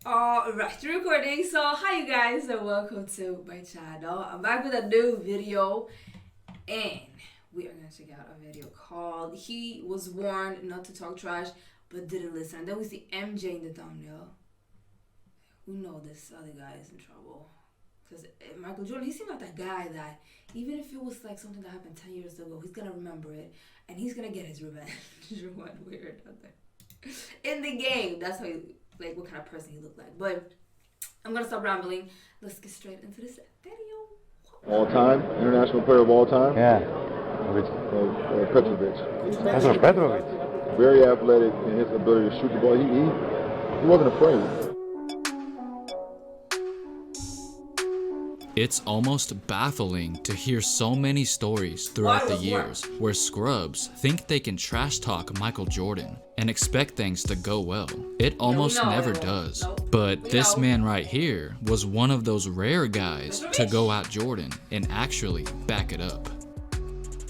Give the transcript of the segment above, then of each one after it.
Alright, recording. So, hi you guys and welcome to my channel. I'm back with a new video and we are going to check out a video called He Was Warned Not to Talk Trash But Didn't Listen. And then we see MJ in the thumbnail. We know this other guy is in trouble. Because Michael Jordan, he seemed like that guy that even if it was like something that happened 10 years ago, he's going to remember it and he's going to get his revenge one way or another. In the game, that's how he, like what kind of person he looked like. But I'm gonna stop rambling. Let's get straight into this video. All time, international player of all time. Yeah. Petrovic. That's what Petrovic. Very athletic in his ability to shoot the ball. He wasn't afraid. It's almost baffling to hear so many stories throughout the years where scrubs think they can trash talk Michael Jordan and expect things to go well. It almost never does. But this man right here was one of those rare guys to go at Jordan and actually back it up.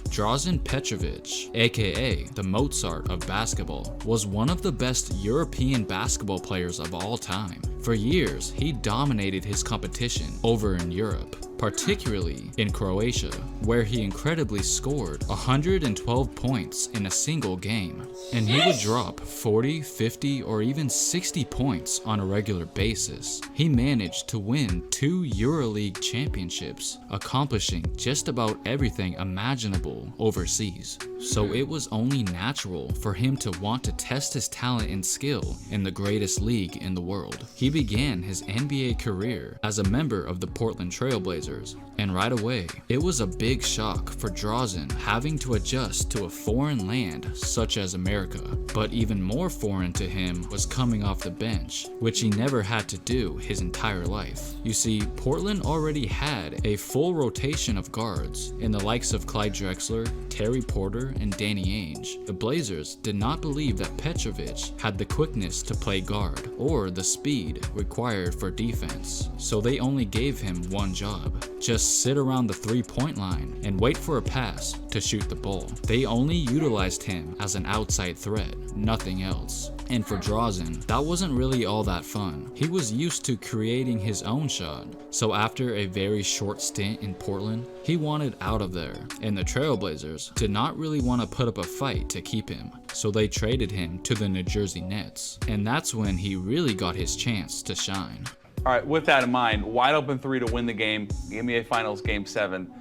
Drazen Petrovic, aka the Mozart of basketball, was one of the best European basketball players of all time. For years, he dominated his competition over in Europe, particularly in Croatia, where he incredibly scored 112 points in a single game. And he would drop 40, 50, or even 60 points on a regular basis. He managed to win 2 EuroLeague championships, accomplishing just about everything imaginable overseas. So it was only natural for him to want to test his talent and skill in the greatest league in the world. He began his NBA career as a member of the Portland Trail Blazers, and right away, it was a big shock for Drazen having to adjust to a foreign land such as America. But even more foreign to him was coming off the bench, which he never had to do his entire life. You see, Portland already had a full rotation of guards in the likes of Clyde Drexler, Terry Porter, and Danny Ainge. The Blazers did not believe that Petrovic had the quickness to play guard or the speed required for defense, so they only gave him one job: just sit around the three-point line and wait for a pass to shoot the ball. They only utilized him as an outside threat, nothing else. And for Drazen, that wasn't really all that fun. He was used to creating his own shot, so after a very short stint in Portland, he wanted out of there, and the Trailblazers did not really want to put up a fight to keep him, so they traded him to the New Jersey Nets, and that's when he really got his chance to shine. All right, with that in mind, wide open three to win the game, the NBA Finals Game 7.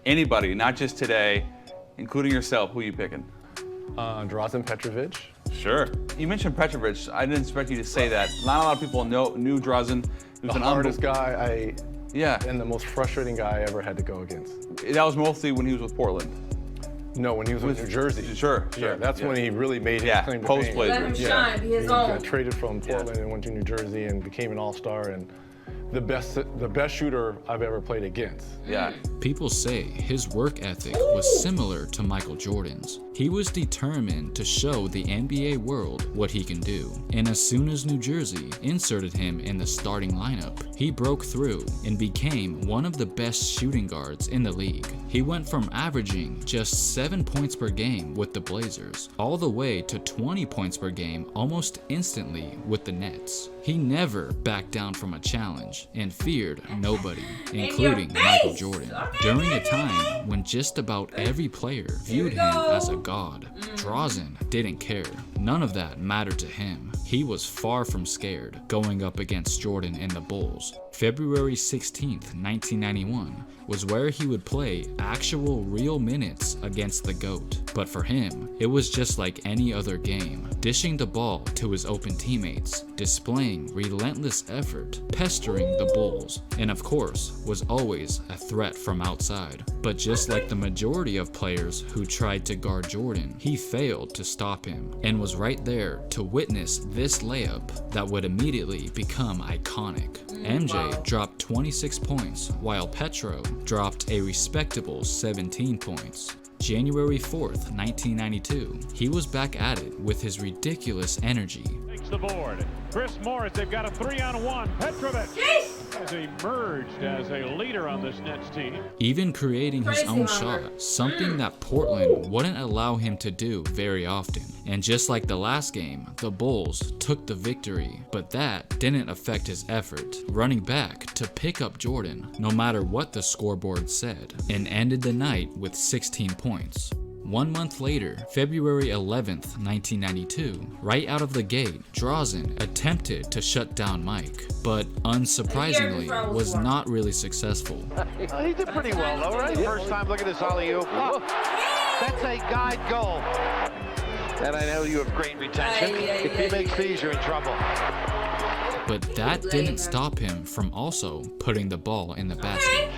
Anybody, not just today, including yourself, who are you picking? Drazen Petrovic. Sure. You mentioned Petrovic. I didn't expect you to say that. Not a lot of people knew Drazen. He was The hardest guy Yeah. and the most frustrating guy I ever had to go against. That was mostly when he was with Portland. No, when he was with New Jersey. Sure. Yeah, that's when he really made his claim to fame. Post-Blazer. Let him shine, be his He own. got traded from Portland and went to New Jersey and became an all-star and the best shooter I've ever played against. Yeah. People say his work ethic was similar to Michael Jordan's. He was determined to show the NBA world what he can do, and as soon as New Jersey inserted him in the starting lineup, he broke through and became one of the best shooting guards in the league. He went from averaging just 7 points per game with the Blazers, all the way to 20 points per game almost instantly with the Nets. He never backed down from a challenge and feared nobody, including Michael Jordan. During a time when just about every player viewed him as a god, Drazen didn't care. None of that mattered to him. He was far from scared going up against Jordan and the Bulls. February 16th, 1991 was where he would play actual real minutes against the GOAT. But for him, it was just like any other game, dishing the ball to his open teammates, displaying relentless effort, pestering the Bulls, and of course, was always a threat from outside. But just like the majority of players who tried to guard Jordan, he failed to stop him, and was right there to witness this layup that would immediately become iconic. MJ dropped 26 points, while Petro dropped a respectable 17 points. January 4th, 1992, he was back at it with his ridiculous energy. the board. Chris Morris, they've got a 3-on-1. Petrovic has emerged as a leader on this Nets team. Even creating his own shot, something that Portland wouldn't allow him to do very often. And just like the last game, the Bulls took the victory, but that didn't affect his effort, running back to pick up Jordan no matter what the scoreboard said, and ended the night with 16 points. 1 month later, February 11th, 1992, right out of the gate, Drazen attempted to shut down Mike, but unsurprisingly was not really successul. He did pretty well though, right? First time, look at this alley-oop. That's a guide goal. And I know you have great retention. If he makes these, you're in trouble. But that didn't stop him from also putting the ball in the basket.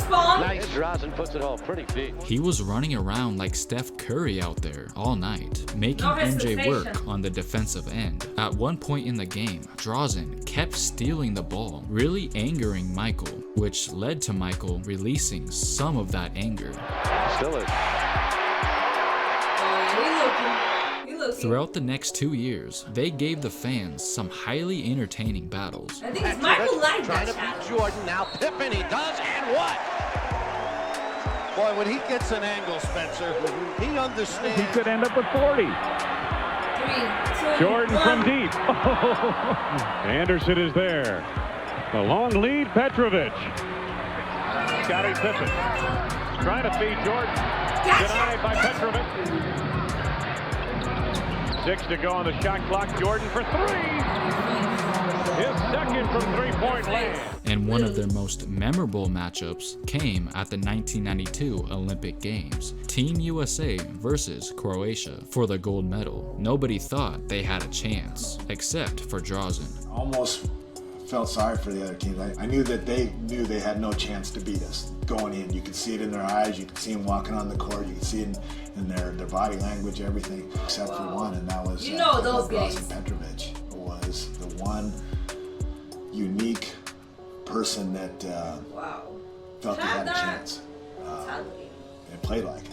Nice. Drazen puts it all pretty deep. He was running around like Steph Curry out there all night, making MJ work on the defensive end. At one point in the game, Drazen kept stealing the ball, really angering Michael, which led to Michael releasing some of that anger. Still is. Throughout the next 2 years, they gave the fans some highly entertaining battles. I think it's Michael like trying to that beat Jordan. Now Pippen, he does, and what? Boy, when he gets an angle, Spencer, he understands. He could end up with 40. 3, 2, Jordan 1. from deep. Anderson is there. The long lead, Petrovic. Scottie Pippen trying to feed Jordan. Denied by Petrovic. 6 to go on the shot clock. Jordan for 3. His second from three-point land. And one of their most memorable matchups came at the 1992 Olympic Games. Team USA versus Croatia for the gold medal. Nobody thought they had a chance, except for Drazen. Almost felt sorry for the other teams. I knew that they knew they had no chance to beat us going in. You could see it in their eyes, you could see them walking on the court, you could see it in their body language, everything, except for one, and that was those games. Petrovic was the one unique person that felt he had a chance and played like it.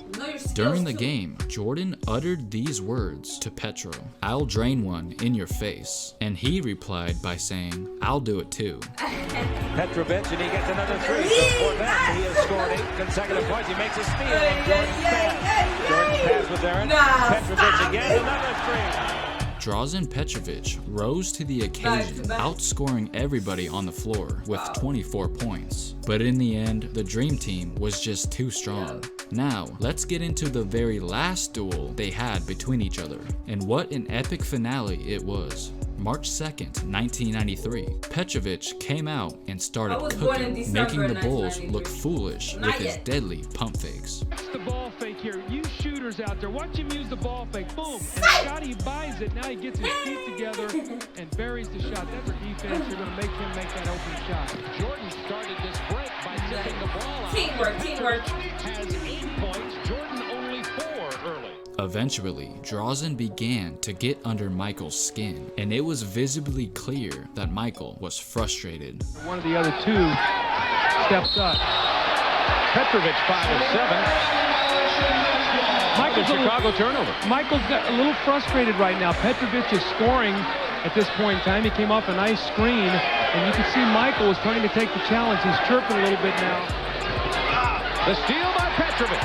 During the game, Jordan uttered these words to Petro: "I'll drain one in your face." And he replied by saying, "I'll do it too." Petrovic, and he gets another 3. So for that, he has scored 8 consecutive points. He makes a steal on Jordan's pass. Jordan's pass was there. Petrovic again, another 3. Drazen Petrovic rose to the occasion, outscoring everybody on the floor with 24 points. But in the end, the Dream Team was just too strong. Now, let's get into the very last duel they had between each other, and what an epic finale it was. March 2nd, 1993, Petrovic came out and started cooking, making the Bulls look foolish with his deadly pump fakes. That's the ball fake here. You shooters out there, watch him use the ball fake. Boom. And Scottie buys it. Now he gets his feet together and buries the shot. That's a defense. You're going to make him make that open shot. Jordan started this break by tipping the ball out. Teamwork. Has 8 points. Jordan only 4 early. Eventually, Drazen began to get under Michael's skin, and it was visibly clear that Michael was frustrated. One of the other two steps up. Petrovic 5 of 7. Michael's Chicago turnover. Michael's a little frustrated right now. Petrovic is scoring at this point in time. He came off a nice screen, and you can see Michael is trying to take the challenge. He's chirping a little bit now. The steal by Petrovic.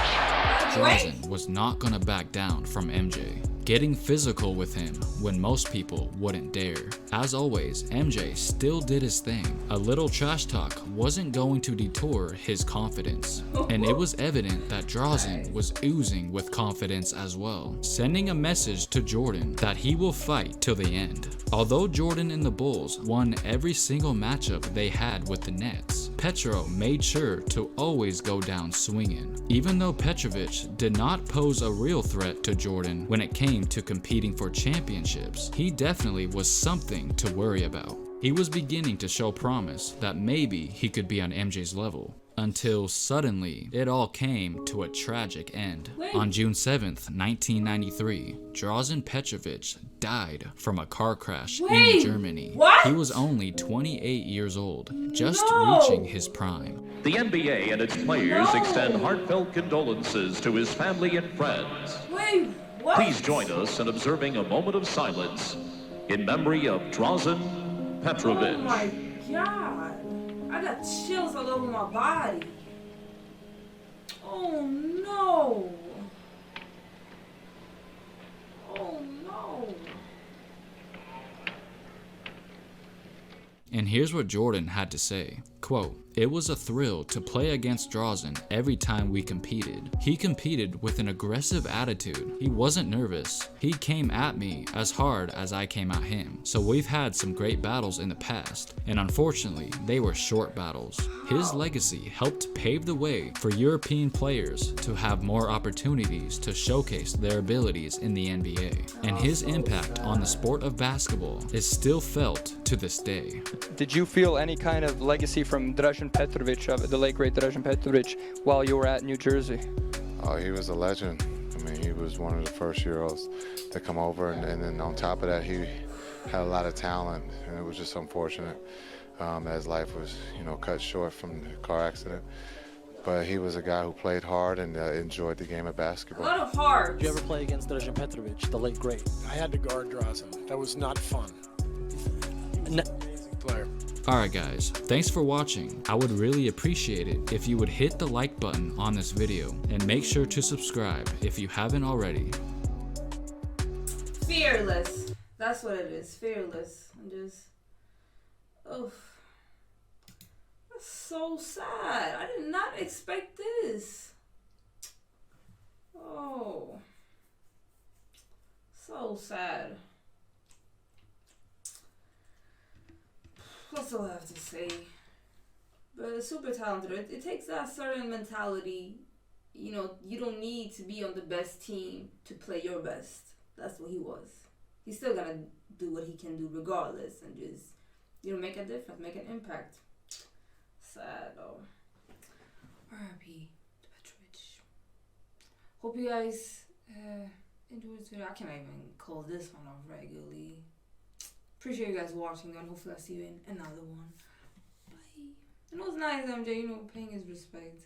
Drazen was not gonna back down from MJ, getting physical with him when most people wouldn't dare. As always, MJ still did his thing. A little trash talk wasn't going to detour his confidence, and it was evident that Drazen was oozing with confidence as well, sending a message to Jordan that he will fight till the end. Although Jordan and the Bulls won every single matchup they had with the Nets, Petro made sure to always go down swinging. Even though Petrovic did not pose a real threat to Jordan when it came to competing for championships, he definitely was something to worry about. He was beginning to show promise that maybe he could be on MJ's level. Until suddenly, it all came to a tragic end. On June 7th, 1993, Drazen Petrovic died from a car crash in Germany. He was only 28 years old, just reaching his prime. The NBA and its players extend heartfelt condolences to his family and friends. Please join us in observing a moment of silence in memory of Drazen Petrovic. Oh my God. I got chills all over my body. Oh no. Oh no. And here's what Jordan had to say. Quote, "It was a thrill to play against Drazen every time we competed. He competed with an aggressive attitude. He wasn't nervous. He came at me as hard as I came at him. So we've had some great battles in the past, and unfortunately, they were short battles. His legacy helped pave the way for European players to have more opportunities to showcase their abilities in the NBA. And his impact on the sport of basketball is still felt to this day." Did you feel any kind of legacy from Drazen Petrovic, the late great Drazen Petrovic, while you were at New Jersey? Oh, he was a legend. I mean, he was one of the first Euros to come over, and then on top of that, he had a lot of talent, and it was just unfortunate that his life was, cut short from the car accident. But he was a guy who played hard and enjoyed the game of basketball. A lot of heart. Did you ever play against Drazen Petrovic, the late great? I had to guard Drazen. That was not fun. He's an amazing player. Alright guys, thanks for watching. I would really appreciate it if you would hit the like button on this video and make sure to subscribe if you haven't already. Fearless. That's what it is. Fearless. I'm just... Oh. That's so sad. I did not expect this. Oh. So sad. That's all I have to say. But super talented. It takes that certain mentality. You don't need to be on the best team to play your best. That's what he was. He's still gonna do what he can do regardless and just, make a difference, make an impact. Sad though. R.I.P. to Petrovic. Hope you guys enjoyed this video. I can't even call this one off regularly. Appreciate you guys watching, and hopefully I'll see you in another one. Bye. And it was nice, MJ, paying his respect.